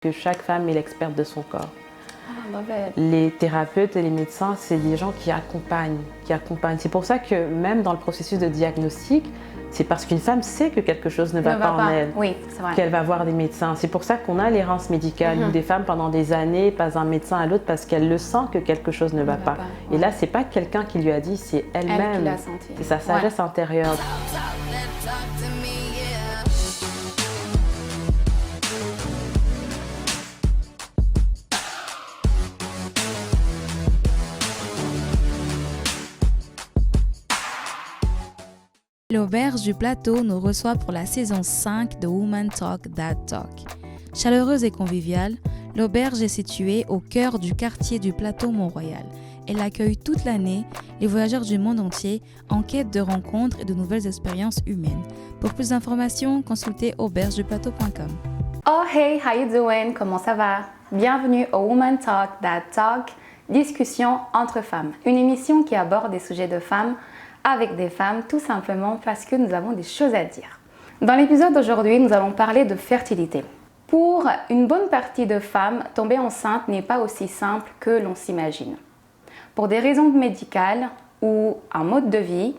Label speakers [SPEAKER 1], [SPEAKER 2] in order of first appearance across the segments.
[SPEAKER 1] Que chaque femme est l'experte de son corps.
[SPEAKER 2] I love it.
[SPEAKER 1] Les thérapeutes et les médecins, c'est des gens qui accompagnent. C'est pour ça que même dans le processus de diagnostic, c'est parce qu'une femme sait que quelque chose ne va pas en elle,
[SPEAKER 2] oui, c'est vrai.
[SPEAKER 1] qu'elle va voir des médecins. C'est pour ça qu'on a l'errance médicale où des femmes pendant des années passent d'un médecin à l'autre parce qu'elle le sent que quelque chose ne va pas.
[SPEAKER 2] Ouais.
[SPEAKER 1] Et là, c'est pas quelqu'un qui lui a dit, c'est elle-même.
[SPEAKER 2] Elle qui l'a senti.
[SPEAKER 1] C'est sa sagesse intérieure.
[SPEAKER 3] L'Auberge du Plateau nous reçoit pour la saison 5 de Woman Talk That Talk. Chaleureuse et conviviale, l'auberge est située au cœur du quartier du Plateau Mont-Royal. Elle accueille toute l'année les voyageurs du monde entier en quête de rencontres et de nouvelles expériences humaines. Pour plus d'informations, consultez aubergeduplateau.com.
[SPEAKER 2] Oh hey, how you doing? Comment ça va? Bienvenue au Woman Talk That Talk, discussion entre femmes. Une émission qui aborde des sujets de femmes avec des femmes, tout simplement parce que nous avons des choses à dire. Dans l'épisode d'aujourd'hui, nous allons parler de fertilité. Pour une bonne partie de femmes, tomber enceinte n'est pas aussi simple que l'on s'imagine. Pour des raisons médicales ou un mode de vie,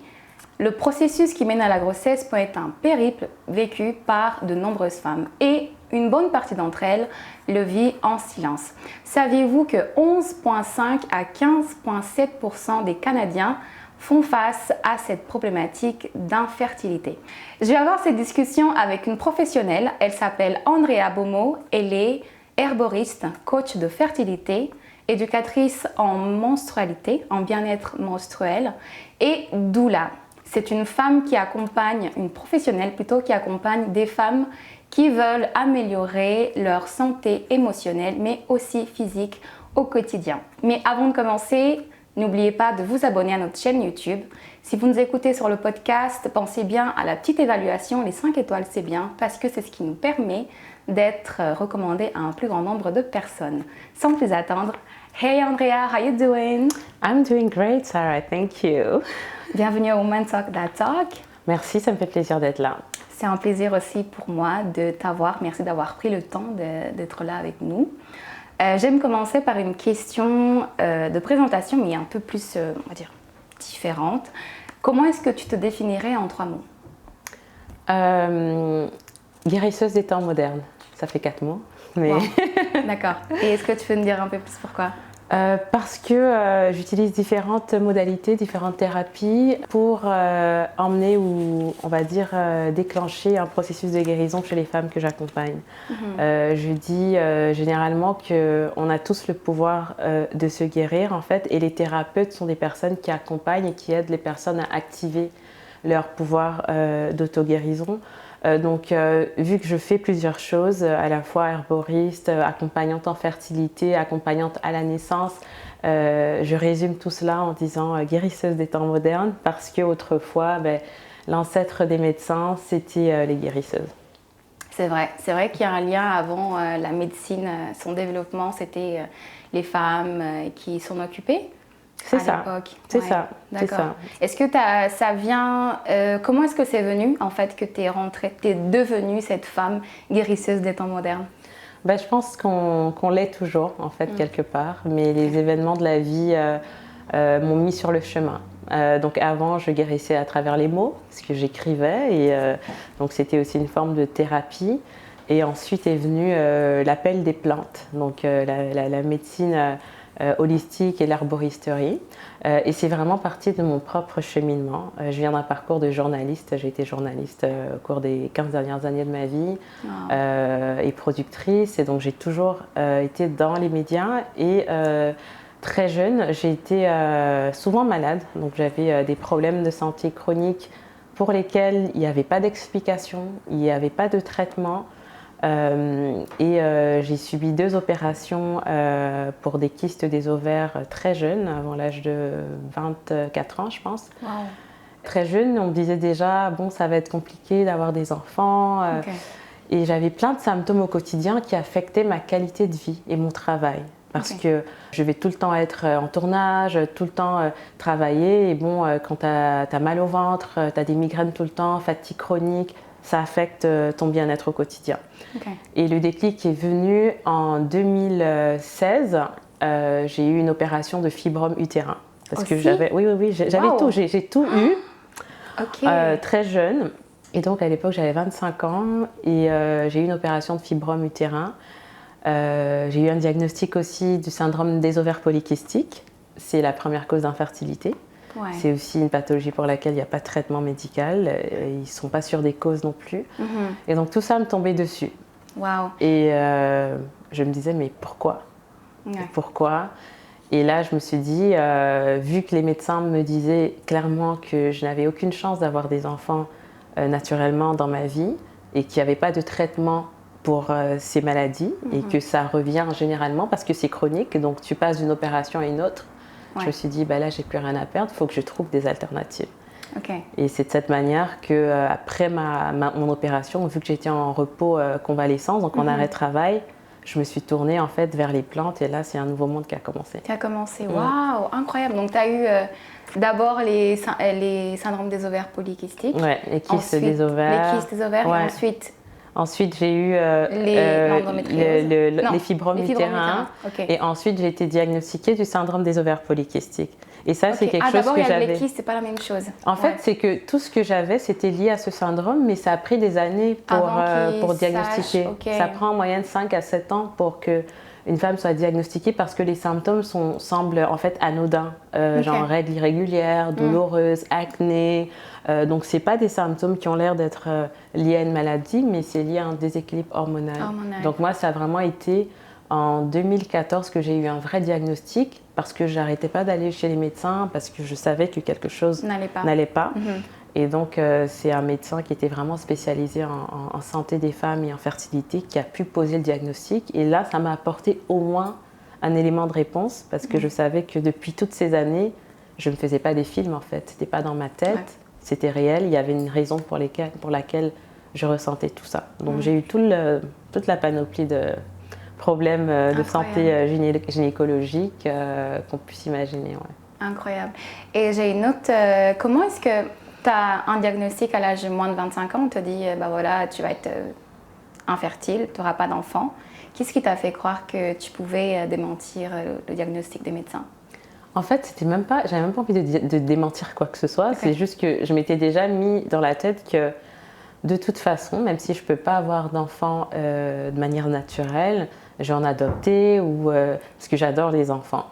[SPEAKER 2] le processus qui mène à la grossesse peut être un périple vécu par de nombreuses femmes et une bonne partie d'entre elles le vit en silence. Saviez-vous que 11,5 à 15,7% des Canadiens font face à cette problématique d'infertilité? Je vais avoir cette discussion avec une professionnelle. Elle s'appelle Andrea Beaumont. Elle est herboriste, coach de fertilité, éducatrice en menstrualité, en bien-être menstruel et doula. C'est une femme qui accompagne, une professionnelle plutôt, qui accompagne des femmes qui veulent améliorer leur santé émotionnelle mais aussi physique au quotidien. Mais avant de commencer, n'oubliez pas de vous abonner à notre chaîne YouTube. Si vous nous écoutez sur le podcast, pensez bien à la petite évaluation. Les 5 étoiles, c'est bien parce que c'est ce qui nous permet d'être recommandés à un plus grand nombre de personnes. Sans plus attendre, hey Andrea, how you doing?
[SPEAKER 1] I'm doing great, Sarah, thank you.
[SPEAKER 2] Bienvenue au Woman Talk That Talk.
[SPEAKER 1] Merci, ça me fait plaisir d'être là.
[SPEAKER 2] C'est un plaisir aussi pour moi de t'avoir. Merci d'avoir pris le temps d'être là avec nous. J'aime commencer par une question de présentation, mais un peu plus, on va dire, différente. Comment est-ce que tu te définirais en 3 mots?
[SPEAKER 1] Guérisseuse des temps modernes, ça fait 4 mots. Mais...
[SPEAKER 2] Wow. D'accord. Et est-ce que tu peux me dire un peu plus pourquoi?
[SPEAKER 1] Parce que j'utilise différentes modalités, différentes thérapies pour emmener ou on va dire déclencher un processus de guérison chez les femmes que j'accompagne. Je dis généralement qu'on a tous le pouvoir de se guérir en fait, et les thérapeutes sont des personnes qui accompagnent et qui aident les personnes à activer leur pouvoir d'auto-guérison. Donc, vu que je fais plusieurs choses, à la fois herboriste, accompagnante en fertilité, accompagnante à la naissance, je résume tout cela en disant guérisseuse des temps modernes parce qu'autrefois, l'ancêtre des médecins, c'était les guérisseuses.
[SPEAKER 2] C'est vrai qu'il y a un lien avant la médecine, son développement, c'était les femmes qui s'en occupaient.
[SPEAKER 1] C'est ça. C'est ça.
[SPEAKER 2] D'accord. Est-ce que ça vient... comment est-ce que c'est venu, en fait, que tu es devenue cette femme guérisseuse des temps modernes?
[SPEAKER 1] Je pense qu'on l'est toujours, en fait, quelque part. Mais les événements de la vie m'ont mis sur le chemin. Donc avant, je guérissais à travers les mots, parce que j'écrivais. Et donc c'était aussi une forme de thérapie. Et ensuite est venu l'appel des plantes. Donc la médecine... holistique et l'herboristerie. Et c'est vraiment parti de mon propre cheminement. Je viens d'un parcours de journaliste. J'ai été journaliste au cours des 15 dernières années de ma vie et productrice. Et donc j'ai toujours été dans les médias. Et très jeune, j'ai été souvent malade. Donc j'avais des problèmes de santé chroniques pour lesquels il n'y avait pas d'explication, il n'y avait pas de traitement. J'ai subi 2 opérations pour des kystes des ovaires très jeunes, avant l'âge de 24 ans, je pense.
[SPEAKER 2] Wow.
[SPEAKER 1] Très jeune, on me disait déjà, bon, ça va être compliqué d'avoir des enfants.
[SPEAKER 2] Okay.
[SPEAKER 1] Et j'avais plein de symptômes au quotidien qui affectaient ma qualité de vie et mon travail. Parce que je vais tout le temps être en tournage, tout le temps travailler. Et bon, quand tu as mal au ventre, tu as des migraines tout le temps, fatigue chronique, ça affecte ton bien-être au quotidien.
[SPEAKER 2] Okay.
[SPEAKER 1] Et le déclic est venu en 2016. J'ai eu une opération de fibrome utérin. Parce que j'avais tout, j'ai tout eu, très jeune. Et donc à l'époque, j'avais 25 ans et j'ai eu une opération de fibrome utérin. J'ai eu un diagnostic aussi du syndrome des ovaires polykystiques. C'est la première cause d'infertilité.
[SPEAKER 2] Ouais.
[SPEAKER 1] C'est aussi une pathologie pour laquelle il n'y a pas de traitement médical. Ils ne sont pas sûrs des causes non plus. Et donc tout ça me tombait dessus.
[SPEAKER 2] Wow.
[SPEAKER 1] Et je me disais, mais pourquoi? Pourquoi? Et là, je me suis dit, vu que les médecins me disaient clairement que je n'avais aucune chance d'avoir des enfants naturellement dans ma vie et qu'il n'y avait pas de traitement pour ces maladies et que ça revient généralement parce que c'est chronique, donc tu passes d'une opération à une autre. Je me suis dit, bah là, j'ai plus rien à perdre, il faut que je trouve des alternatives. Et c'est de cette manière que après mon opération, vu que j'étais en repos convalescence, donc en arrêt de travail, je me suis tournée en fait vers les plantes et là, c'est un nouveau monde qui a commencé.
[SPEAKER 2] Qui a commencé, waouh, incroyable. Donc, tu as eu d'abord les syndromes des ovaires polykystiques.
[SPEAKER 1] Oui, les kystes des ovaires.
[SPEAKER 2] Les kystes des ovaires et ensuite...
[SPEAKER 1] Ensuite, j'ai eu les fibromes utérins. Et ensuite, j'ai été diagnostiquée du syndrome des ovaires polykystiques. Et ça, c'est quelque chose que j'avais.
[SPEAKER 2] D'abord, il y a les kystes, c'est pas la même chose.
[SPEAKER 1] En fait, c'est que tout ce que j'avais, c'était lié à ce syndrome, mais ça a pris des années pour diagnostiquer. Ça prend en moyenne 5 à 7 ans pour qu'une femme soit diagnostiquée parce que les symptômes semblent en fait anodins, genre règles irrégulières, douloureuses, acné. Donc, ce n'est pas des symptômes qui ont l'air d'être liés à une maladie, mais c'est lié à un déséquilibre hormonal. Donc, moi, ça a vraiment été en 2014 que j'ai eu un vrai diagnostic parce que je n'arrêtais pas d'aller chez les médecins parce que je savais que quelque chose n'allait pas. Et donc, c'est un médecin qui était vraiment spécialisé en santé des femmes et en fertilité qui a pu poser le diagnostic. Et là, ça m'a apporté au moins un élément de réponse parce que je savais que depuis toutes ces années, je ne faisais pas des films en fait. Ce n'était pas dans ma tête. C'était réel, il y avait une raison pour laquelle je ressentais tout ça. Donc j'ai eu toute la panoplie de problèmes de santé gynécologique qu'on puisse imaginer.
[SPEAKER 2] Incroyable. Et j'ai une autre... comment est-ce que tu as un diagnostic à l'âge de moins de 25 ans, on te dit, bah voilà, tu vas être infertile, tu n'auras pas d'enfant. Qu'est-ce qui t'a fait croire que tu pouvais démentir le diagnostic des médecins?
[SPEAKER 1] En fait, j'avais même pas envie de démentir quoi que ce soit. C'est juste que je m'étais déjà mis dans la tête que de toute façon, même si je ne peux pas avoir d'enfants de manière naturelle, je vais en adopter parce que j'adore les enfants.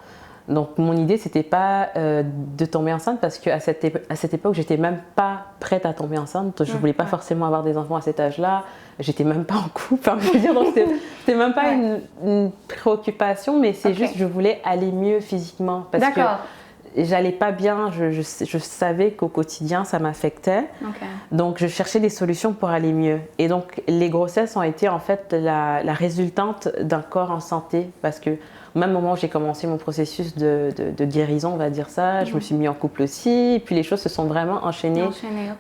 [SPEAKER 1] Donc mon idée, c'était pas de tomber enceinte parce qu'à cette époque, j'étais même pas prête à tomber enceinte. Je voulais pas forcément avoir des enfants à cet âge-là. J'étais même pas en couple. Je veux dire, donc c'était même pas une préoccupation, mais c'est juste je voulais aller mieux physiquement parce que j'allais pas bien. Je savais qu'au quotidien, ça m'affectait. Donc je cherchais des solutions pour aller mieux. Et donc les grossesses ont été en fait la résultante d'un corps en santé parce que au même moment où j'ai commencé mon processus de guérison, on va dire ça, je me suis mis en couple aussi, et puis les choses se sont vraiment enchaînées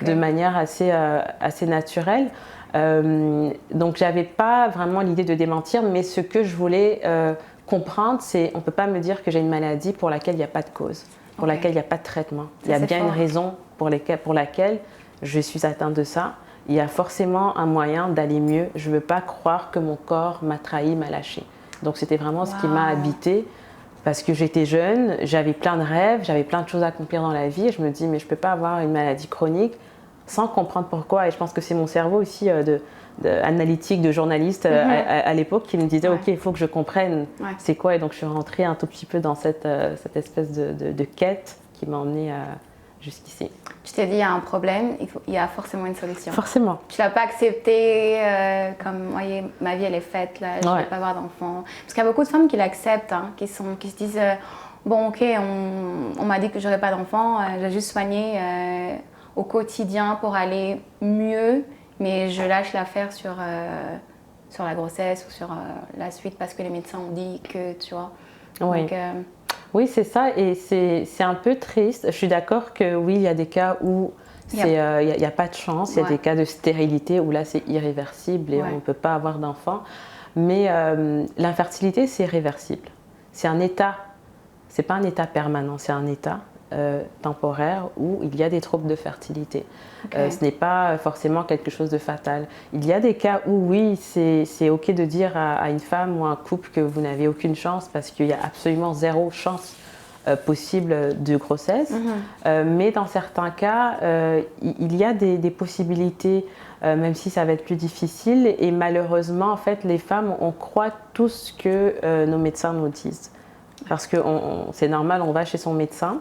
[SPEAKER 1] de manière assez naturelle. Donc j'avais pas vraiment l'idée de démentir, mais ce que je voulais comprendre, c'est on peut pas me dire que j'ai une maladie pour laquelle il n'y a pas de cause, pour laquelle il n'y a pas de traitement. Il y a bien une raison pour laquelle je suis atteinte de ça. Il y a forcément un moyen d'aller mieux. Je veux pas croire que mon corps m'a trahi, m'a lâché. Donc c'était vraiment ce qui m'a habité parce que j'étais jeune, j'avais plein de rêves, j'avais plein de choses à accomplir dans la vie et je me dis mais je peux pas avoir une maladie chronique sans comprendre pourquoi. Et je pense que c'est mon cerveau aussi analytique, de journaliste à l'époque qui me disait ok, il faut que je comprenne c'est quoi. Et donc je suis rentrée un tout petit peu dans cette espèce de quête qui m'a emmenée jusqu'ici.
[SPEAKER 2] Tu t'es dit, il y a un problème, il y a forcément une solution.
[SPEAKER 1] Forcément.
[SPEAKER 2] Tu ne l'as pas accepté comme, voyez, ma vie elle est faite, là, je ne vais pas avoir d'enfant. Parce qu'il y a beaucoup de femmes qui l'acceptent, hein, qui se disent, bon ok, on m'a dit que je n'aurais pas d'enfant, j'ai juste soigné au quotidien pour aller mieux, mais je lâche l'affaire sur la grossesse ou sur la suite parce que les médecins ont dit que, tu vois.
[SPEAKER 1] Oui.
[SPEAKER 2] Donc,
[SPEAKER 1] oui, c'est ça, et c'est un peu triste. Je suis d'accord que oui, il y a des cas où il n'y a pas de chance, il y a des cas de stérilité où là c'est irréversible et on ne peut pas avoir d'enfant. Mais l'infertilité, c'est réversible. C'est un état, c'est pas un état permanent, c'est un état. temporaires où il y a des troubles de fertilité. Ce n'est pas forcément quelque chose de fatal. Il y a des cas où oui, c'est OK de dire à une femme ou à un couple que vous n'avez aucune chance parce qu'il y a absolument zéro chance possible de grossesse. Mais dans certains cas, il y a des possibilités, même si ça va être plus difficile. Et malheureusement, en fait, les femmes, on croit tout ce que nos médecins nous disent. Parce que c'est normal, on va chez son médecin,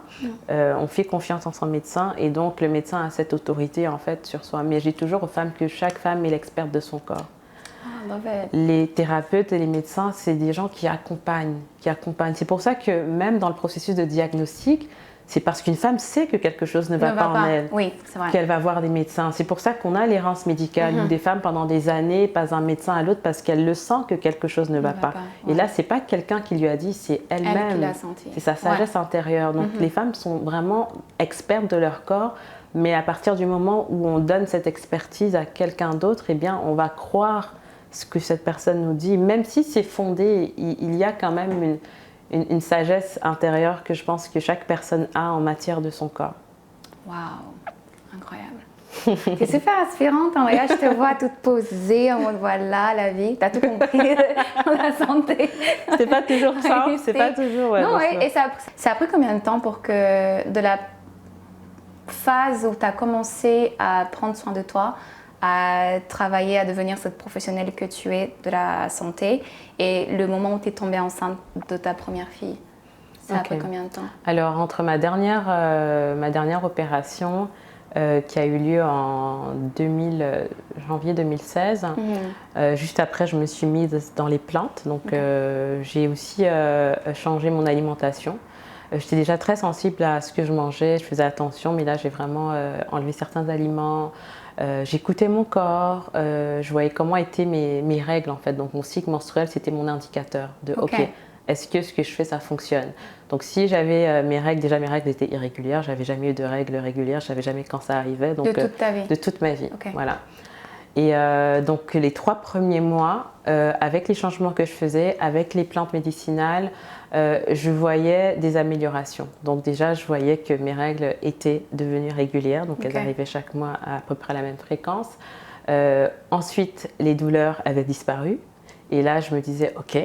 [SPEAKER 1] on fait confiance en son médecin et donc le médecin a cette autorité en fait sur soi. Mais je dis toujours aux femmes que chaque femme est l'experte de son corps. Les thérapeutes et les médecins, c'est des gens qui accompagnent. C'est pour ça que même dans le processus de diagnostic, c'est parce qu'une femme sait que quelque chose ne va pas en elle, qu'elle va voir des médecins. C'est pour ça qu'on a l'errance médicale où des femmes pendant des années passent d'un médecin à l'autre parce qu'elle le sent que quelque chose ne va pas. Et là, c'est pas quelqu'un qui lui a dit, c'est elle-même. C'est sa sagesse intérieure. Donc les femmes sont vraiment expertes de leur corps, mais à partir du moment où on donne cette expertise à quelqu'un d'autre, eh bien, on va croire ce que cette personne nous dit, même si c'est fondé, il y a quand même une sagesse intérieure que je pense que chaque personne a en matière de son corps.
[SPEAKER 2] Waouh, incroyable. C'est super inspirante, en vrai, je te vois toute posée, en mode voilà, la vie, t'as tout compris dans la santé.
[SPEAKER 1] C'est pas toujours simple, c'est pas toujours... Ouais,
[SPEAKER 2] non, et ça a pris combien de temps pour que de la phase où tu as commencé à prendre soin de toi, à travailler, à devenir cette professionnelle que tu es de la santé et le moment où tu es tombée enceinte de ta première fille? Ça a pris combien de temps? Alors,
[SPEAKER 1] entre ma dernière opération qui a eu lieu en janvier 2016, juste après, je me suis mise dans les plantes. Donc, j'ai aussi changé mon alimentation. J'étais déjà très sensible à ce que je mangeais, je faisais attention, mais là, j'ai vraiment enlevé certains aliments. J'écoutais mon corps, je voyais comment étaient mes règles en fait. Donc mon cycle menstruel, c'était mon indicateur de OK, est-ce que ce que je fais, ça fonctionne? Donc si j'avais mes règles étaient irrégulières, j'avais jamais eu de règles régulières, je savais jamais quand ça arrivait. Donc,
[SPEAKER 2] de toute ta vie?
[SPEAKER 1] De toute ma vie, voilà. Et donc les 3 premiers mois, avec les changements que je faisais, avec les plantes médicinales, je voyais des améliorations. Donc déjà, je voyais que mes règles étaient devenues régulières, donc elles arrivaient chaque mois à peu près à la même fréquence. Ensuite, les douleurs avaient disparu. Et là, je me disais, OK,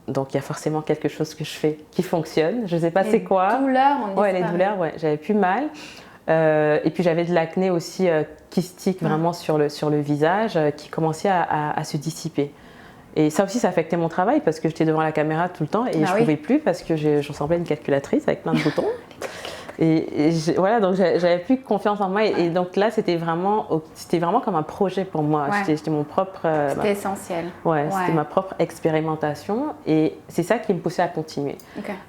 [SPEAKER 1] donc il y a forcément quelque chose que je fais qui fonctionne. Je ne sais pas c'est quoi.
[SPEAKER 2] Les douleurs ont disparu.
[SPEAKER 1] Les douleurs, j'avais plus mal. Et puis j'avais de l'acné aussi kystique vraiment sur le visage qui commençait à se dissiper. Et ça aussi, ça affectait mon travail parce que j'étais devant la caméra tout le temps et je ne pouvais plus parce que je ressemblais à une calculatrice avec plein de boutons. Voilà, donc j'avais plus confiance en moi et donc là, c'était vraiment comme un projet pour moi. C'était mon propre...
[SPEAKER 2] c'était essentiel.
[SPEAKER 1] C'était ma propre expérimentation et c'est ça qui me poussait à continuer.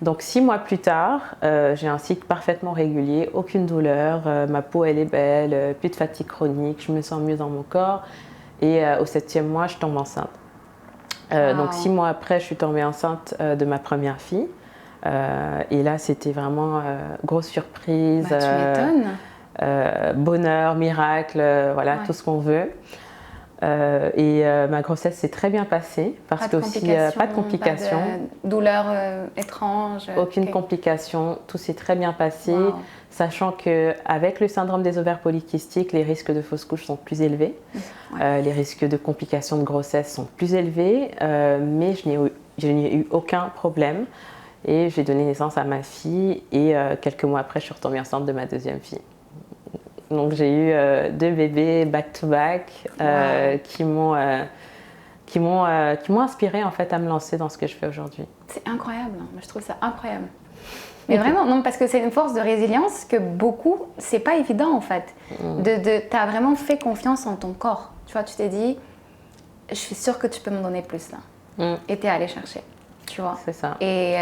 [SPEAKER 1] Donc 6 mois plus tard, j'ai un cycle parfaitement régulier, aucune douleur, ma peau elle est belle, plus de fatigue chronique, je me sens mieux dans mon corps et au 7e mois, je tombe enceinte. Donc 6 mois après, je suis tombée enceinte de ma première fille. Et là, c'était vraiment grosse surprise,
[SPEAKER 2] tu m'étonnes.
[SPEAKER 1] Bonheur, miracle, voilà, tout ce qu'on veut. Et ma grossesse s'est très bien passée parce que aussi pas de complications,
[SPEAKER 2] pas de douleurs étranges.
[SPEAKER 1] Aucune complication, tout s'est très bien passé, sachant que avec le syndrome des ovaires polykystiques, les risques de fausse couche sont plus élevés, les risques de complications de grossesse sont plus élevés, mais je n'ai eu aucun problème. Et j'ai donné naissance à ma fille et quelques mois après, je suis retombée enceinte de ma 2e fille. Donc j'ai eu 2 bébés back-to-back qui m'ont inspirée en fait à me lancer dans ce que je fais aujourd'hui.
[SPEAKER 2] C'est incroyable, je trouve ça incroyable. Mais vraiment, non, parce que c'est une force de résilience que beaucoup, c'est pas évident en fait. Tu as vraiment fait confiance en ton corps. Tu vois, tu t'es dit, je suis sûre que tu peux me donner plus là. Et tu es allée chercher. Tu vois.
[SPEAKER 1] C'est ça.
[SPEAKER 2] Et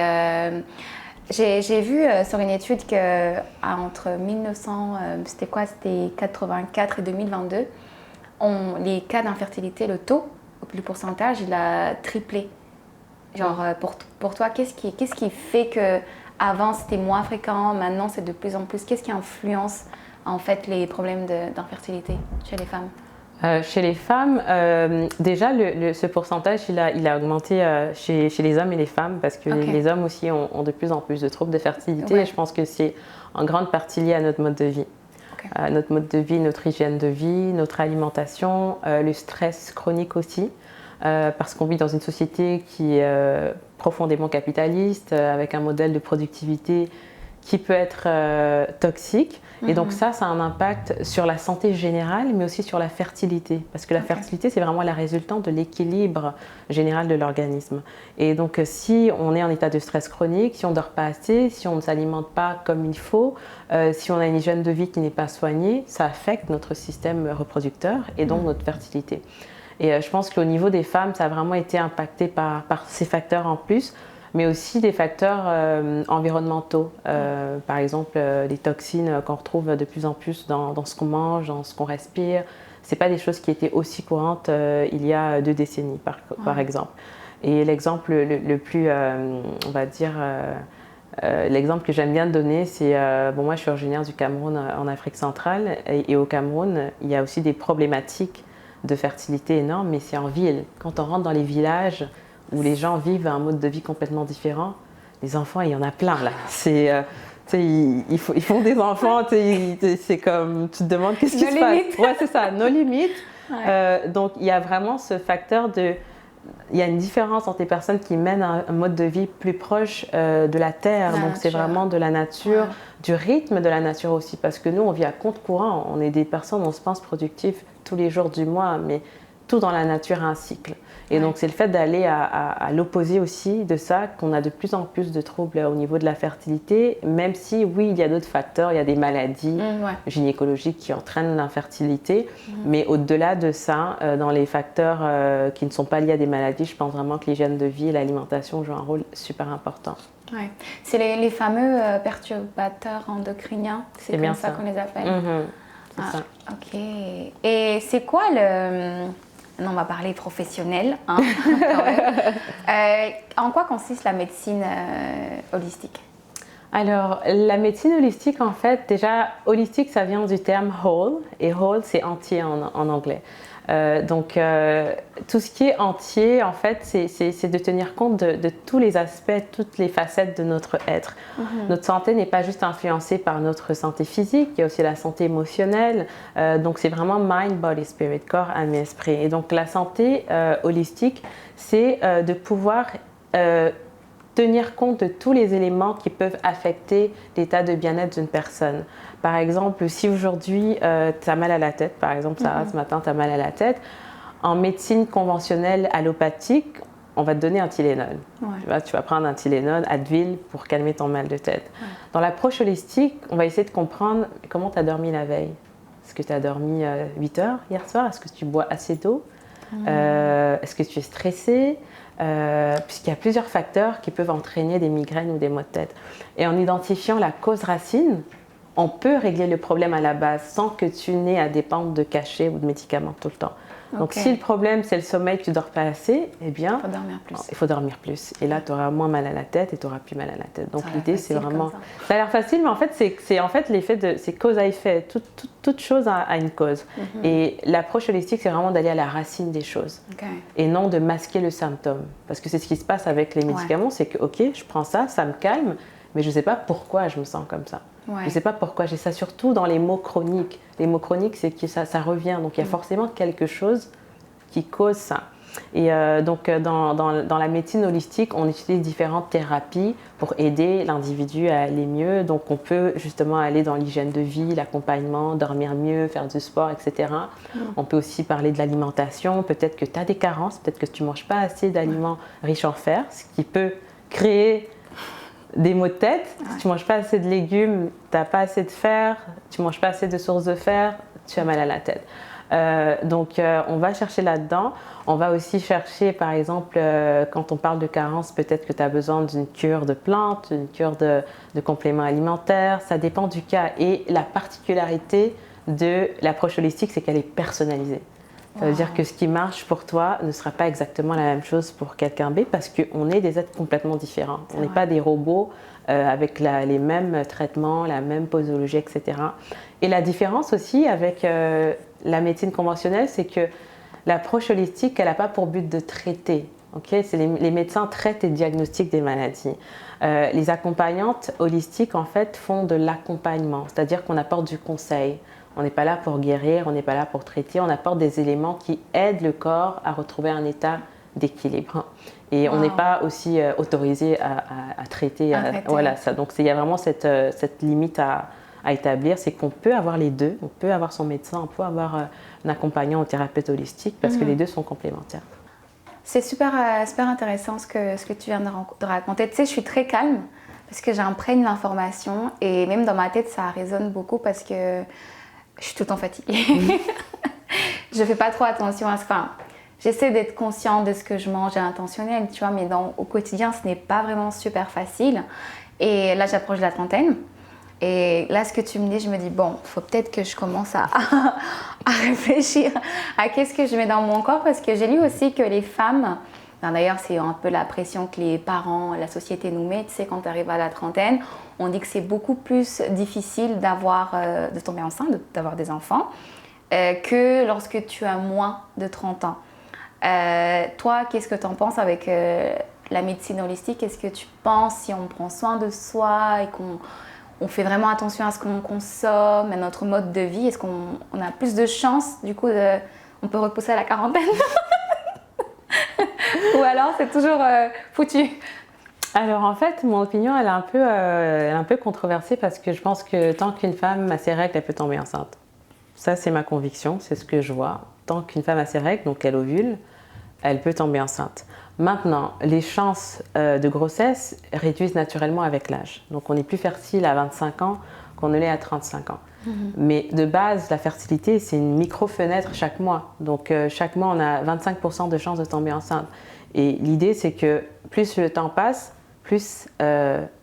[SPEAKER 2] j'ai vu sur une étude que entre 1984 et 2022, les cas d'infertilité, le pourcentage, il a triplé. Genre, pour toi, qu'est-ce qui fait que avant c'était moins fréquent, maintenant c'est de plus en plus? Qu'est-ce qui influence en fait les problèmes d'infertilité chez les femmes?
[SPEAKER 1] Chez les femmes, déjà, ce pourcentage, il a augmenté chez les hommes et les femmes parce que les hommes aussi ont de plus en plus de troubles de fertilité et je pense que c'est en grande partie lié à notre mode de vie. Notre mode de vie, notre hygiène de vie, notre alimentation, le stress chronique aussi, parce qu'on vit dans une société qui est profondément capitaliste, avec un modèle de productivité qui peut être toxique. Et donc ça a un impact sur la santé générale, mais aussi sur la fertilité. Parce que la fertilité, c'est vraiment la résultante de l'équilibre général de l'organisme. Et donc si on est en état de stress chronique, si on ne dort pas assez, si on ne s'alimente pas comme il faut, si on a une hygiène de vie qui n'est pas soignée, ça affecte notre système reproducteur et donc notre fertilité. Et je pense qu'au niveau des femmes, ça a vraiment été impacté par ces facteurs en plus, mais aussi des facteurs environnementaux. Par exemple, les toxines qu'on retrouve de plus en plus dans ce qu'on mange, dans ce qu'on respire. Ce n'est pas des choses qui étaient aussi courantes il y a 2 décennies, par exemple. Et l'exemple le plus, on va dire, l'exemple que j'aime bien donner, c'est, bon, moi je suis originaire du Cameroun en Afrique centrale, et au Cameroun, il y a aussi des problématiques de fertilité énormes, mais c'est en ville. Quand on rentre dans les villages, où les gens vivent un mode de vie complètement différent. Les enfants, il y en a plein là. Ils font des enfants, c'est comme, tu te demandes qu'est-ce qui se passe. Ouais, c'est ça, nos limites. Donc il y a vraiment ce facteur il y a une différence entre les personnes qui mènent un mode de vie plus proche de la terre. Donc c'est vraiment de la nature, du rythme de la nature aussi. Parce que nous, on vit à contre-courant. On est des personnes, on se pense productifs tous les jours du mois, mais tout dans la nature a un cycle. Et donc, c'est le fait d'aller à l'opposé aussi de ça qu'on a de plus en plus de troubles au niveau de la fertilité, même si, oui, il y a d'autres facteurs, il y a des maladies gynécologiques qui entraînent l'infertilité, mais au-delà de ça, dans les facteurs qui ne sont pas liés à des maladies, je pense vraiment que l'hygiène de vie et l'alimentation jouent un rôle super important.
[SPEAKER 2] Ouais. C'est les fameux perturbateurs endocriniens, c'est comme ça qu'on les appelle.
[SPEAKER 1] C'est ça.
[SPEAKER 2] Ok. Et c'est quoi on va parler professionnel, hein, en quoi consiste la médecine holistique? Alors,
[SPEAKER 1] la médecine holistique, en fait, déjà, holistique, ça vient du terme whole, et whole, c'est entier en anglais. Donc, tout ce qui est entier, en fait, c'est de tenir compte de tous les aspects, toutes les facettes de notre être. Notre santé n'est pas juste influencée par notre santé physique, il y a aussi la santé émotionnelle. Donc, c'est vraiment mind, body, spirit, corps, âme et esprit. Et donc, la santé holistique, c'est de pouvoir tenir compte de tous les éléments qui peuvent affecter l'état de bien-être d'une personne. Par exemple, si aujourd'hui tu as mal à la tête, par exemple, Sarah, ce matin tu as mal à la tête, en médecine conventionnelle allopathique, on va te donner un Tylenol. Tu vas prendre un Tylenol, Advil, pour calmer ton mal de tête. Dans l'approche holistique, on va essayer de comprendre comment tu as dormi la veille. Est-ce que tu as dormi 8 heures hier soir? Est-ce que tu bois assez d'eau? Est-ce que tu es stressé? Puisqu'il y a plusieurs facteurs qui peuvent entraîner des migraines ou des maux de tête. Et en identifiant la cause racine, on peut régler le problème à la base sans que tu n'aies à dépendre de cachets ou de médicaments tout le temps. Donc si le problème c'est le sommeil, tu ne dors pas assez, eh bien il faut dormir plus. Et là tu auras moins mal à la tête et tu auras plus mal à la tête. Donc l'idée c'est vraiment... Ça a l'air facile, mais en fait c'est en fait l'effet c'est cause à effet. Toute chose a une cause. Et l'approche holistique c'est vraiment d'aller à la racine des choses. Et non de masquer le symptôme. Parce que c'est ce qui se passe avec les médicaments, c'est que ok, je prends ça, ça me calme, mais je ne sais pas pourquoi je me sens comme ça. Je ne sais pas pourquoi. J'ai ça surtout dans les maux chroniques. Les maux chroniques, c'est que ça revient. Donc, il y a forcément quelque chose qui cause ça. Et donc, dans la médecine holistique, on utilise différentes thérapies pour aider l'individu à aller mieux. Donc, on peut justement aller dans l'hygiène de vie, l'accompagnement, dormir mieux, faire du sport, etc. On peut aussi parler de l'alimentation. Peut-être que tu as des carences, peut-être que tu ne manges pas assez d'aliments riches en fer, ce qui peut créer des maux de tête. Si tu ne manges pas assez de légumes, tu n'as pas assez de fer, tu ne manges pas assez de sources de fer, tu as mal à la tête. Donc on va chercher là-dedans. On va aussi chercher, par exemple, quand on parle de carence, peut-être que tu as besoin d'une cure de plantes, d'une cure de compléments alimentaires. Ça dépend du cas. Et la particularité de l'approche holistique, c'est qu'elle est personnalisée. Ça veut dire que ce qui marche pour toi ne sera pas exactement la même chose pour quelqu'un B parce qu'on est des êtres complètement différents. On n'est pas des robots avec les mêmes traitements, la même posologie, etc. Et la différence aussi avec la médecine conventionnelle, c'est que l'approche holistique, elle n'a pas pour but de traiter. Okay, les médecins traitent et diagnostiquent des maladies. Les accompagnantes holistiques, en fait, font de l'accompagnement, c'est-à-dire qu'on apporte du conseil. On n'est pas là pour guérir, on n'est pas là pour traiter, on apporte des éléments qui aident le corps à retrouver un état d'équilibre. Et on n'est pas aussi autorisé à traiter. Voilà, ça. Donc il y a vraiment cette limite à établir, c'est qu'on peut avoir les deux, on peut avoir son médecin, on peut avoir un accompagnant ou thérapeute holistique parce que les deux sont complémentaires.
[SPEAKER 2] C'est super intéressant ce que tu viens de raconter. Tu sais, je suis très calme parce que j'imprègne l'information et même dans ma tête, ça résonne beaucoup parce que je suis tout le temps fatiguée. Je fais pas trop attention à ce... Enfin, j'essaie d'être consciente de ce que je mange à l'intentionnel, tu vois, mais au quotidien, ce n'est pas vraiment super facile. Et là, j'approche de la trentaine. Et là, ce que tu me dis, je me dis, bon, il faut peut-être que je commence à réfléchir à qu'est-ce que je mets dans mon corps. Parce que j'ai lu aussi que les femmes... D'ailleurs, c'est un peu la pression que les parents, la société nous met. Tu sais, quand tu arrives à la trentaine, on dit que c'est beaucoup plus difficile de tomber enceinte, d'avoir des enfants, que lorsque tu as moins de 30 ans. Toi, qu'est-ce que tu en penses avec la médecine holistique? Est-ce que tu penses, si on prend soin de soi et qu'on fait vraiment attention à ce qu'on consomme, à notre mode de vie, est-ce qu'on a plus de chances, du coup, on peut repousser à la quarantaine? Ou alors c'est toujours foutu?
[SPEAKER 1] Alors en fait, mon opinion, elle est un peu controversée parce que je pense que tant qu'une femme a ses règles, elle peut tomber enceinte. Ça, c'est ma conviction, c'est ce que je vois. Tant qu'une femme a ses règles, donc elle ovule, elle peut tomber enceinte. Maintenant, les chances de grossesse réduisent naturellement avec l'âge. Donc on est plus fertile à 25 ans qu'on ne l'est à 35 ans. Mais de base, la fertilité, c'est une micro-fenêtre chaque mois. Donc chaque mois, on a 25% de chances de tomber enceinte. Et l'idée, c'est que plus le temps passe, plus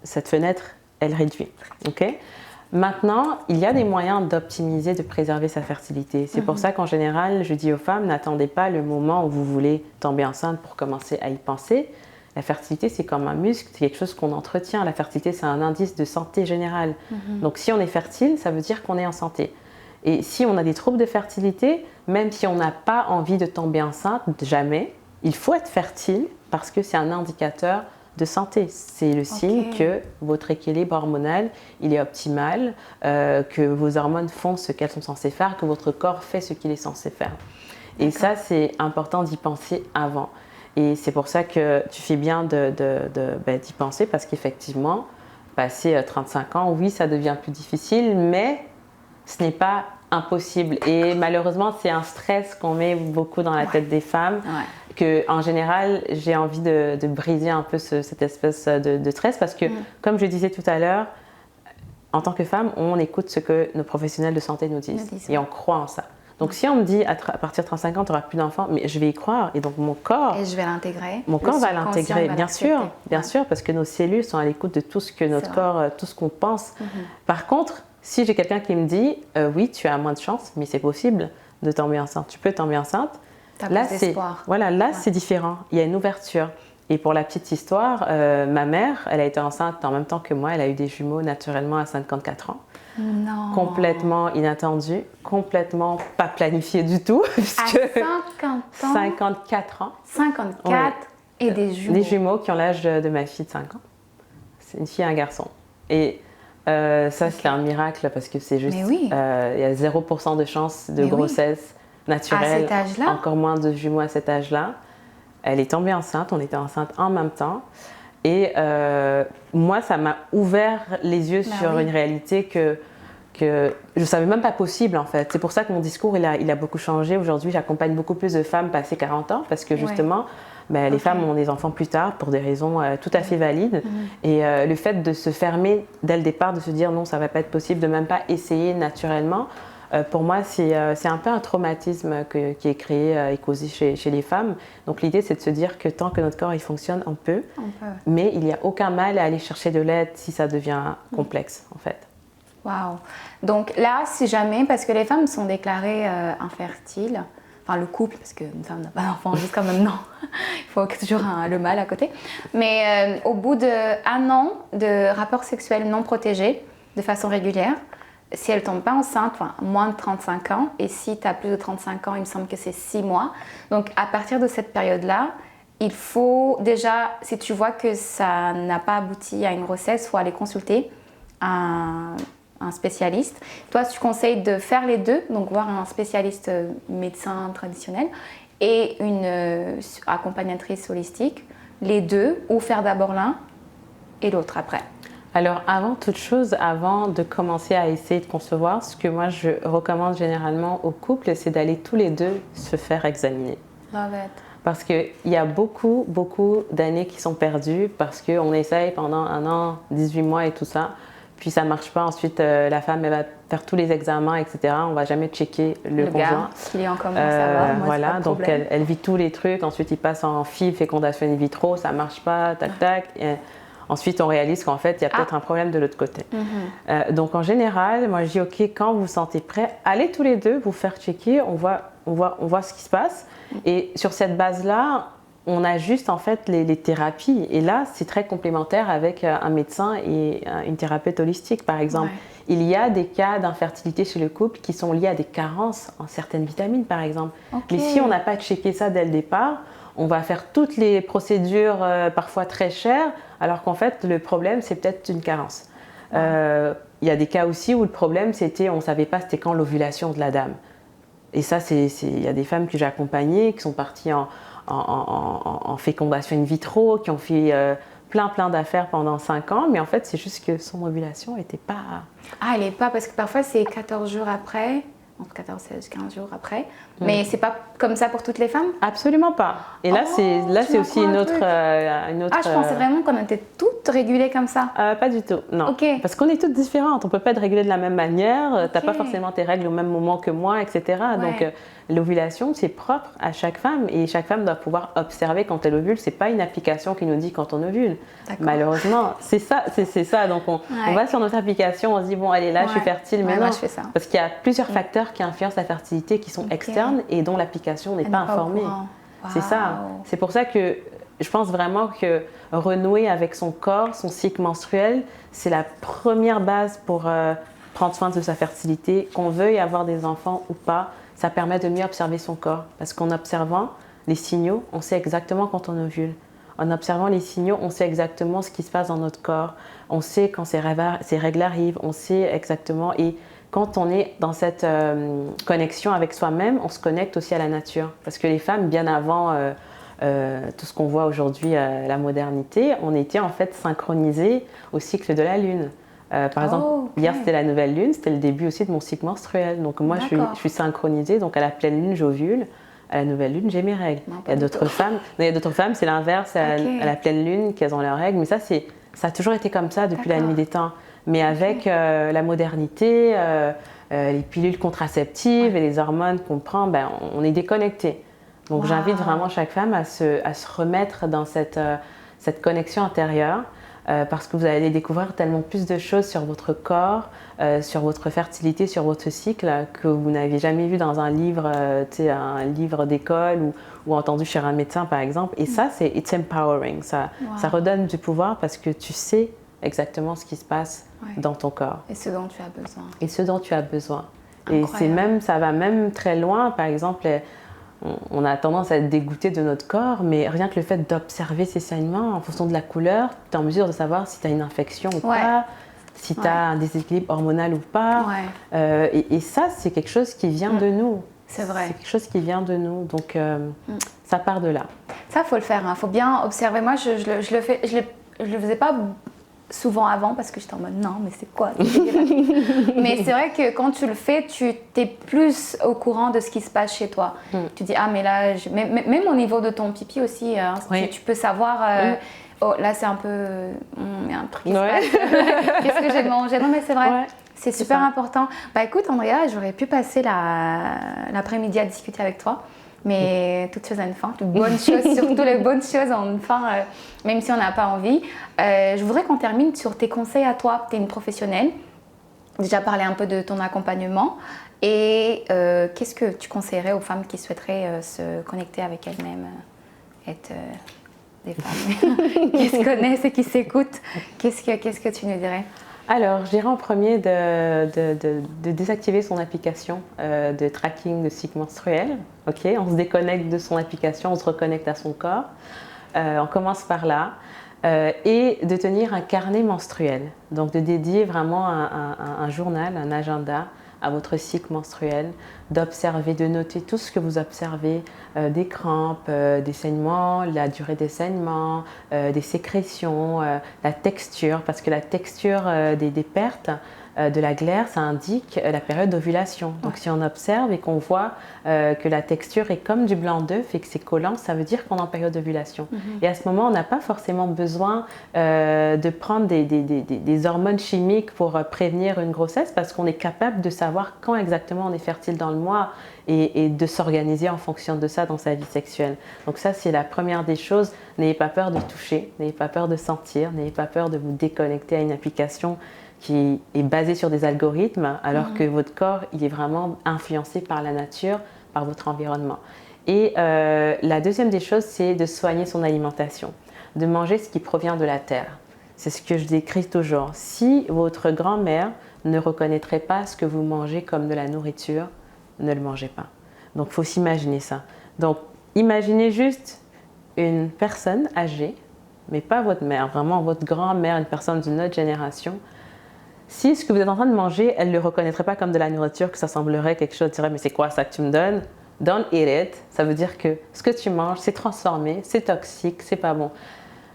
[SPEAKER 1] cette fenêtre, elle réduit. Okay? Maintenant, il y a des moyens d'optimiser, de préserver sa fertilité. C'est pour ça qu'en général, je dis aux femmes, n'attendez pas le moment où vous voulez tomber enceinte pour commencer à y penser. La fertilité, c'est comme un muscle, c'est quelque chose qu'on entretient. La fertilité, c'est un indice de santé générale. Donc, si on est fertile, ça veut dire qu'on est en santé. Et si on a des troubles de fertilité, même si on n'a pas envie de tomber enceinte, jamais, il faut être fertile parce que c'est un indicateur de santé. C'est le signe que votre équilibre hormonal, il est optimal, que vos hormones font ce qu'elles sont censées faire, que votre corps fait ce qu'il est censé faire. Et ça, c'est important d'y penser avant. Et c'est pour ça que tu fais bien d'y penser parce qu'effectivement, passé 35 ans, oui, ça devient plus difficile, mais ce n'est pas impossible. Et malheureusement, c'est un stress qu'on met beaucoup dans la tête des femmes. En général, j'ai envie de briser un peu cette espèce de stress parce que, comme je disais tout à l'heure, en tant que femme, on écoute ce que nos professionnels de santé nous disent et on croit en ça. Donc si on me dit à partir de 35 ans, tu n'auras plus d'enfants, mais je vais y croire et donc mon corps...
[SPEAKER 2] Et je vais l'intégrer.
[SPEAKER 1] Mon corps va l'intégrer, bien sûr, parce que nos cellules sont à l'écoute de tout ce que notre corps, tout ce qu'on pense. Par contre, si j'ai quelqu'un qui me dit, oui, tu as moins de chance, mais c'est possible de tomber enceinte, tu peux tomber enceinte, là, c'est différent, il y a une ouverture. Et pour la petite histoire, ma mère, elle a été enceinte en même temps que moi, elle a eu des jumeaux naturellement à 54 ans.
[SPEAKER 2] Non.
[SPEAKER 1] Complètement inattendu, complètement pas planifié du tout.
[SPEAKER 2] Puisque à
[SPEAKER 1] 54 ans.
[SPEAKER 2] 54 et des jumeaux.
[SPEAKER 1] Des jumeaux qui ont l'âge de ma fille de 5 ans. C'est une fille et un garçon. Et ça, c'est un miracle parce que c'est juste... il y a 0% de chance de grossesse naturelle.
[SPEAKER 2] À cet âge-là?
[SPEAKER 1] Encore moins de jumeaux à cet âge-là. Elle est tombée enceinte, on était enceinte en même temps. Et moi, ça m'a ouvert les yeux sur une réalité que je ne savais même pas possible en fait. C'est pour ça que mon discours, il a beaucoup changé. Aujourd'hui, j'accompagne beaucoup plus de femmes passées 40 ans parce que justement, les femmes ont des enfants plus tard pour des raisons tout à fait valides. Et le fait de se fermer dès le départ, de se dire non, ça ne va pas être possible, de même pas essayer naturellement, pour moi, c'est un peu un traumatisme qui est créé et causé chez les femmes. Donc l'idée, c'est de se dire que tant que notre corps il fonctionne, on peut. Mais il n'y a aucun mal à aller chercher de l'aide si ça devient complexe, en fait.
[SPEAKER 2] Waouh! Donc là, si jamais, parce que les femmes sont déclarées infertiles, enfin le couple, parce qu'une femme n'a pas d'enfant jusqu'à maintenant, il faut toujours le mâle à côté. Mais au bout d'1 an de rapport sexuel non protégé, de façon régulière, si elle ne tombe pas enceinte, enfin, moins de 35 ans, et si tu as plus de 35 ans, il me semble que c'est 6 mois. Donc à partir de cette période-là, il faut déjà, si tu vois que ça n'a pas abouti à une grossesse, il faut aller consulter un spécialiste. Toi, tu conseilles de faire les deux, donc voir un spécialiste médecin traditionnel et une accompagnatrice holistique, les deux, ou faire d'abord l'un et l'autre après.
[SPEAKER 1] Alors, avant toute chose, avant de commencer à essayer de concevoir, ce que moi je recommande généralement aux couples, c'est d'aller tous les deux se faire examiner.
[SPEAKER 2] Love it.
[SPEAKER 1] Parce qu'il y a beaucoup d'années qui sont perdues parce qu'on essaye pendant 1 an, 18 mois et tout ça, puis ça ne marche pas. Ensuite, la femme, elle va faire tous les examens, etc. On ne va jamais checker le conjoint.
[SPEAKER 2] Gars, s'il est en comment, ça va. Moi,
[SPEAKER 1] voilà,
[SPEAKER 2] pas de
[SPEAKER 1] donc
[SPEAKER 2] problème.
[SPEAKER 1] elle vit tous les trucs. Ensuite, il passe en FIV, fécondation in vitro, ça ne marche pas, tac. Et ensuite, on réalise qu'en fait, il y a peut-être un problème de l'autre côté. Donc, en général, moi, je dis, OK, quand vous vous sentez prêt, allez tous les deux vous faire checker. On voit ce qui se passe. Et sur cette base-là, on ajuste en fait les thérapies. Et là, c'est très complémentaire avec un médecin et une thérapeute holistique, par exemple.
[SPEAKER 2] Ouais.
[SPEAKER 1] Il y a des cas d'infertilité chez le couple qui sont liés à des carences en certaines vitamines, par exemple.
[SPEAKER 2] Okay.
[SPEAKER 1] Mais si on n'a pas checké ça dès le départ, on va faire toutes les procédures parfois très chères, alors qu'en fait, le problème, c'est peut-être une carence. Il y a des cas aussi où le problème, c'était, on ne savait pas c'était quand l'ovulation de la dame. Et ça, il y a des femmes que j'ai accompagnées qui sont parties en fécondation in vitro, qui ont fait plein d'affaires pendant 5 ans, mais en fait, c'est juste que son ovulation n'était pas...
[SPEAKER 2] Ah, elle n'est pas, parce que parfois c'est 14 jours après, entre 14, 16, 15 jours après, mais c'est pas comme ça pour toutes les femmes?
[SPEAKER 1] Absolument pas. Et là, c'est aussi une autre...
[SPEAKER 2] Ah, je pensais vraiment qu'on était toutes régulées comme ça.
[SPEAKER 1] Pas du tout, non.
[SPEAKER 2] Okay.
[SPEAKER 1] Parce qu'on est toutes différentes, on peut pas être régulées de la même manière, t'as pas forcément tes règles au même moment que moi, etc.
[SPEAKER 2] Ouais.
[SPEAKER 1] Donc, l'ovulation, c'est propre à chaque femme et chaque femme doit pouvoir observer quand elle ovule. C'est pas une application qui nous dit quand on ovule. Malheureusement, c'est ça. Donc, on va sur notre application, on se dit, bon, elle est là, je suis fertile, mais non.
[SPEAKER 2] Moi, je fais ça.
[SPEAKER 1] Parce qu'il y a plusieurs facteurs qui influencent la fertilité qui sont externes et dont l'application n'est pas informée.
[SPEAKER 2] Wow.
[SPEAKER 1] C'est ça. C'est pour ça que je pense vraiment que renouer avec son corps, son cycle menstruel, c'est la première base pour prendre soin de sa fertilité. Qu'on veuille avoir des enfants ou pas, ça permet de mieux observer son corps. Parce qu'en observant les signaux, on sait exactement quand on ovule. En observant les signaux, on sait exactement ce qui se passe dans notre corps. On sait quand ces règles arrivent, on sait exactement. Et quand on est dans cette connexion avec soi-même, on se connecte aussi à la nature. Parce que les femmes, bien avant tout ce qu'on voit aujourd'hui, la modernité, on était en fait synchronisées au cycle de la Lune. Par exemple, hier c'était la nouvelle Lune, c'était le début aussi de mon cycle menstruel. Donc moi je suis synchronisée, donc à la pleine Lune j'ovule, à la nouvelle Lune j'ai mes règles. Il y a d'autres femmes, c'est l'inverse, à la pleine Lune qu'elles ont leurs règles, mais ça a toujours été comme ça depuis la nuit des temps. Mais avec la modernité, les pilules contraceptives et les hormones qu'on prend, on est déconnecté. Donc j'invite vraiment chaque femme à se remettre dans cette connexion intérieure parce que vous allez découvrir tellement plus de choses sur votre corps, sur votre fertilité, sur votre cycle que vous n'avez jamais vu dans un livre, un livre d'école ou entendu chez un médecin par exemple. Et ça, it's empowering. Ça redonne du pouvoir parce que tu sais exactement ce qui se passe dans ton corps.
[SPEAKER 2] Et ce dont tu as besoin.
[SPEAKER 1] Et ce dont tu as besoin.
[SPEAKER 2] Incroyable.
[SPEAKER 1] Et ça va même très loin. Par exemple, on a tendance à être dégoûté de notre corps, mais rien que le fait d'observer ces saignements en fonction de la couleur, tu es en mesure de savoir si tu as une infection ou pas, si tu as un déséquilibre hormonal ou pas. Et ça, c'est quelque chose qui vient de nous.
[SPEAKER 2] C'est vrai.
[SPEAKER 1] C'est quelque chose qui vient de nous. Donc, ça part de là.
[SPEAKER 2] Ça, il faut le faire. Il faut bien observer. Moi, je le faisais pas souvent avant parce que j'étais en mode non mais c'est quoi mais c'est vrai que quand tu le fais tu t'es plus au courant de ce qui se passe chez toi. Tu dis ah mais là même au niveau de ton pipi aussi tu peux savoir oh là c'est un peu il y a un truc qui se passe qu'est-ce que j'ai mangé. Non mais c'est vrai c'est super important. Bah écoute Andrea, j'aurais pu passer l'après-midi à discuter avec toi. Mais toutes choses à une fin, toutes bonnes choses, surtout les bonnes choses ont une fin, même si on n'a pas envie. Je voudrais qu'on termine sur tes conseils à toi. Tu es une professionnelle, déjà parlé un peu de ton accompagnement et qu'est-ce que tu conseillerais aux femmes qui souhaiteraient se connecter avec elles-mêmes, être des femmes qui se connaissent et qui s'écoutent? Qu'est-ce que tu nous dirais?
[SPEAKER 1] Alors, je dirais en premier de désactiver son application de tracking de cycle menstruel. Okay, on se déconnecte de son application, on se reconnecte à son corps. On commence par là. Et de tenir un carnet menstruel. Donc de dédier vraiment un journal, un agenda à votre cycle menstruel, d'observer, de noter tout ce que vous observez, des crampes, des saignements, la durée des saignements, des sécrétions, la texture, parce que la texture des pertes de la glaire, ça indique la période d'ovulation. Donc si on observe et qu'on voit que la texture est comme du blanc d'œuf et que c'est collant, ça veut dire qu'on est en période d'ovulation. Et à ce moment, on n'a pas forcément besoin de prendre des hormones chimiques pour prévenir une grossesse parce qu'on est capable de savoir quand exactement on est fertile dans le mois et de s'organiser en fonction de ça dans sa vie sexuelle. Donc ça, c'est la première des choses. N'ayez pas peur de toucher, n'ayez pas peur de sentir, n'ayez pas peur de vous déconnecter à une application qui est basé sur des algorithmes, alors que votre corps, il est vraiment influencé par la nature, par votre environnement. Et la deuxième des choses, c'est de soigner son alimentation, de manger ce qui provient de la terre. C'est ce que je décris toujours. Si votre grand-mère ne reconnaîtrait pas ce que vous mangez comme de la nourriture, ne le mangez pas. Donc, il faut s'imaginer ça. Donc, imaginez juste une personne âgée, mais pas votre mère, vraiment votre grand-mère, une personne d'une autre génération. Si ce que vous êtes en train de manger, elle ne le reconnaîtrait pas comme de la nourriture, que ça semblerait quelque chose, elle dirait mais c'est quoi ça que tu me donnes? Don't eat it. Ça veut dire que ce que tu manges, c'est transformé, c'est toxique, c'est pas bon.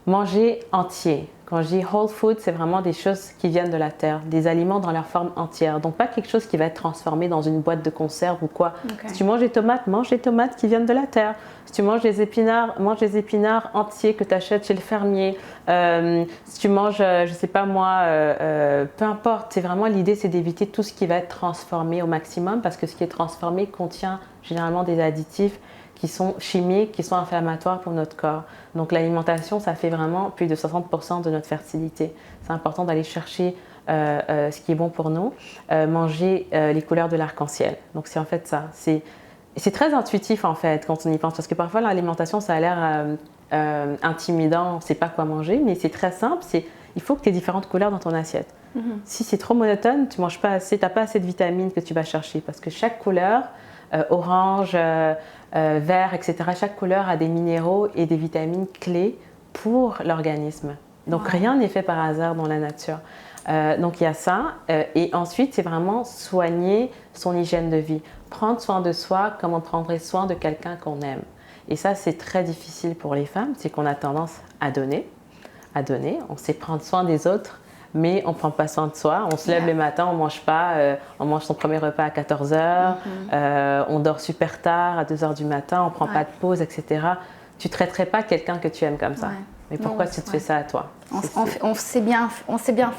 [SPEAKER 1] Manger entier. Quand je dis whole food, c'est vraiment des choses qui viennent de la terre, des aliments dans leur forme entière. Donc pas quelque chose qui va être transformé dans une boîte de conserve ou quoi. Okay. Si tu manges des tomates, mange des tomates qui viennent de la terre. Si tu manges des épinards, mange des épinards entiers que tu achètes chez le fermier. Si tu manges, je sais pas moi, peu importe. C'est vraiment l'idée, c'est d'éviter tout ce qui va être transformé au maximum parce que ce qui est transformé contient généralement des additifs qui sont chimiques, qui sont inflammatoires pour notre corps. Donc l'alimentation, ça fait vraiment plus de 60% de notre fertilité. C'est important d'aller chercher ce qui est bon pour nous, manger les couleurs de l'arc-en-ciel. Donc c'est en fait ça. C'est très intuitif en fait quand on y pense, parce que parfois l'alimentation, ça a l'air intimidant, on ne sait pas quoi manger, mais c'est très simple, il faut que tu aies différentes couleurs dans ton assiette. Si c'est trop monotone, tu manges pas assez, tu n'as pas assez de vitamines que tu vas chercher, parce que chaque couleur, orange, vert, etc. Chaque couleur a des minéraux et des vitamines clés pour l'organisme. Donc rien n'est fait par hasard dans la nature. Donc il y a ça. Et ensuite, c'est vraiment soigner son hygiène de vie. Prendre soin de soi comme on prendrait soin de quelqu'un qu'on aime. Et ça, c'est très difficile pour les femmes. C'est qu'on a tendance à donner. On sait prendre soin des autres. Mais on ne prend pas soin de soi. On se lève le matin, on ne mange pas. On mange son premier repas à 14h. On dort super tard, à 2h du matin. On ne prend pas de pause, etc. Tu ne traiterais pas quelqu'un que tu aimes comme ça. Mais pourquoi tu te fais ça à toi?
[SPEAKER 2] On sait bien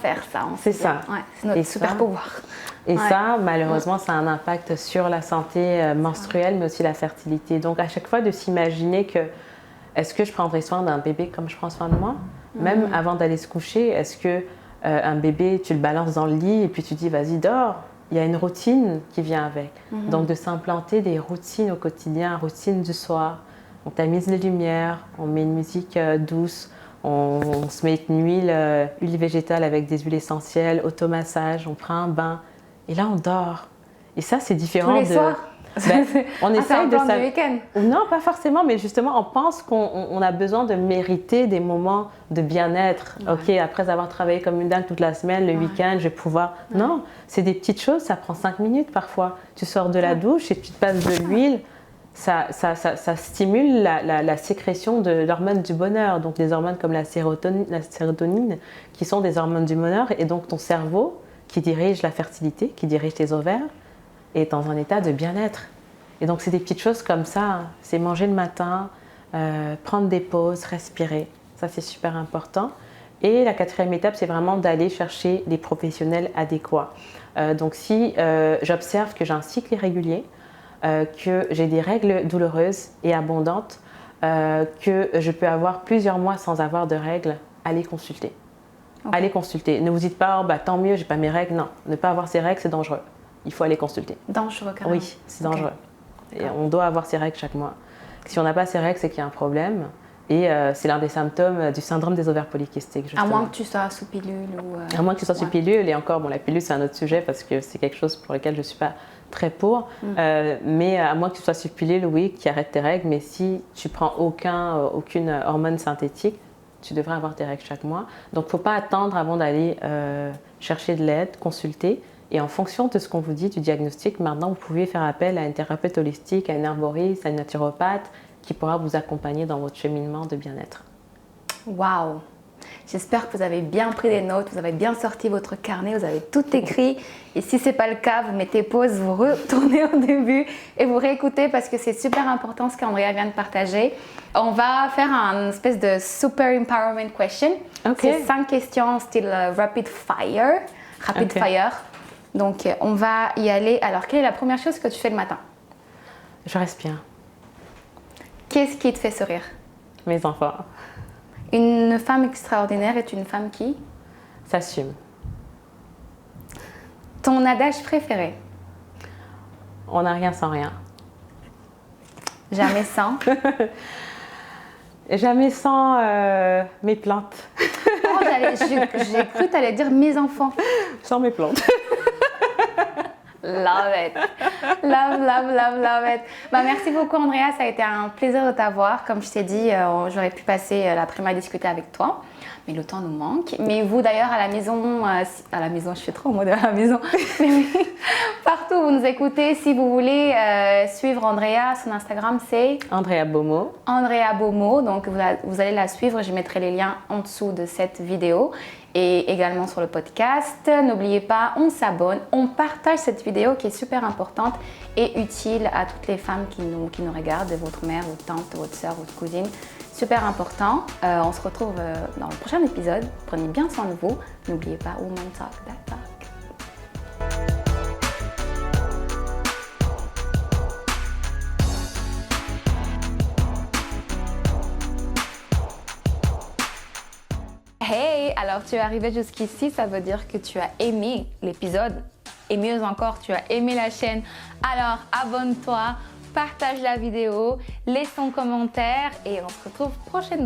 [SPEAKER 2] faire ça.
[SPEAKER 1] C'est ça.
[SPEAKER 2] C'est notre super pouvoir.
[SPEAKER 1] Et ça, malheureusement, ça a un impact sur la santé menstruelle, mais aussi la fertilité. Donc, à chaque fois, de s'imaginer que est-ce que je prendrais soin d'un bébé comme je prends soin de moi? Même avant d'aller se coucher, est-ce que un bébé, tu le balances dans le lit et puis tu dis vas-y dors. Il y a une routine qui vient avec. Donc de s'implanter des routines au quotidien, routine du soir. On tamise les lumières, on met une musique douce, on se met une huile végétale avec des huiles essentielles, automassage, on prend un bain et là on dort. Et ça c'est différent
[SPEAKER 2] tous les soirs.
[SPEAKER 1] On essaye de
[SPEAKER 2] ça. Week-end.
[SPEAKER 1] Non, pas forcément, mais justement, on pense qu'on a besoin de mériter des moments de bien-être. Ok, après avoir travaillé comme une dingue toute la semaine, le week-end, je vais pouvoir. Non, c'est des petites choses, ça prend 5 minutes parfois. Tu sors de la douche et tu te passes de l'huile. Ça stimule la sécrétion de l'hormone du bonheur, donc des hormones comme la sérotonine, qui sont des hormones du bonheur, et donc ton cerveau, qui dirige la fertilité, qui dirige tes ovaires, est dans un état de bien-être. Et donc, c'est des petites choses comme ça. C'est manger le matin, prendre des pauses, respirer. Ça, c'est super important. Et la 4e étape, c'est vraiment d'aller chercher des professionnels adéquats. Donc, si j'observe que j'ai un cycle irrégulier, que j'ai des règles douloureuses et abondantes, que je peux avoir plusieurs mois sans avoir de règles, allez consulter.
[SPEAKER 2] Ok.
[SPEAKER 1] Allez consulter. Ne vous dites pas, oh, bah, tant mieux, j'ai pas mes règles. Non, ne pas avoir ses règles, c'est dangereux. Il faut aller consulter.
[SPEAKER 2] Dangereux, carrément.
[SPEAKER 1] Oui, c'est
[SPEAKER 2] Ok.
[SPEAKER 1] dangereux. Et on doit avoir ses règles chaque mois. Si on n'a pas ses règles, c'est qu'il y a un problème. Et c'est l'un des symptômes du syndrome des ovaires polykystiques, justement.
[SPEAKER 2] À moins que tu sois sous pilule ou...
[SPEAKER 1] À moins que tu sois sous
[SPEAKER 2] ouais.
[SPEAKER 1] pilule. Et encore, bon, la pilule, c'est un autre sujet parce que c'est quelque chose pour lequel je ne suis pas très pour. Mais à moins que tu sois sous pilule, oui, qui arrête tes règles. Mais si tu prends aucune hormone synthétique, tu devrais avoir tes règles chaque mois. Donc, il ne faut pas attendre avant d'aller chercher de l'aide, consulter. Et en fonction de ce qu'on vous dit, du diagnostic, maintenant, vous pouvez faire appel à une thérapeute holistique, à une herboriste, à une naturopathe qui pourra vous accompagner dans votre cheminement de bien-être.
[SPEAKER 2] Waouh! J'espère que vous avez bien pris des notes, vous avez bien sorti votre carnet, vous avez tout écrit. Et si ce n'est pas le cas, vous mettez pause, vous retournez au début et vous réécoutez parce que c'est super important ce qu'Andrea vient de partager. On va faire une espèce de super empowerment question.
[SPEAKER 1] Ok.
[SPEAKER 2] C'est 5 questions style rapid fire.
[SPEAKER 1] Ok.
[SPEAKER 2] Donc, on va y aller. Alors, quelle est la première chose que tu fais le matin?
[SPEAKER 1] Je respire.
[SPEAKER 2] Qu'est-ce qui te fait sourire?
[SPEAKER 1] Mes enfants
[SPEAKER 2] Une femme extraordinaire est une femme qui?
[SPEAKER 1] s'assument.
[SPEAKER 2] Ton adage préféré?
[SPEAKER 1] On n'a rien sans rien.
[SPEAKER 2] Jamais sans.
[SPEAKER 1] Et jamais sans mes plantes.
[SPEAKER 2] Oh, j'ai cru que tu allais dire mes enfants.
[SPEAKER 1] Sans mes plantes.
[SPEAKER 2] Love it. Love it. Bah, merci beaucoup, Andrea. Ça a été un plaisir de t'avoir. Comme je t'ai dit, j'aurais pu passer l'après-midi à discuter avec toi. Mais le temps nous manque. Mais vous, d'ailleurs, à la maison, je fais trop en mode à la maison. Mais oui, partout où vous nous écoutez, si vous voulez suivre Andrea, son Instagram, c'est
[SPEAKER 1] Andrea Bomo.
[SPEAKER 2] Andrea Bomo. Donc, vous allez la suivre. Je mettrai les liens en dessous de cette vidéo. Et également sur le podcast. N'oubliez pas, on s'abonne, on partage cette vidéo qui est super importante et utile à toutes les femmes qui nous regardent, votre mère, votre tante, votre soeur, votre cousine. Super important. On se retrouve dans le prochain épisode. Prenez bien soin de vous. N'oubliez pas, Woman Talk That Talk. Hey, alors tu es arrivé jusqu'ici, ça veut dire que tu as aimé l'épisode et mieux encore, tu as aimé la chaîne. Alors abonne-toi, partage la vidéo, laisse ton commentaire et on se retrouve prochainement.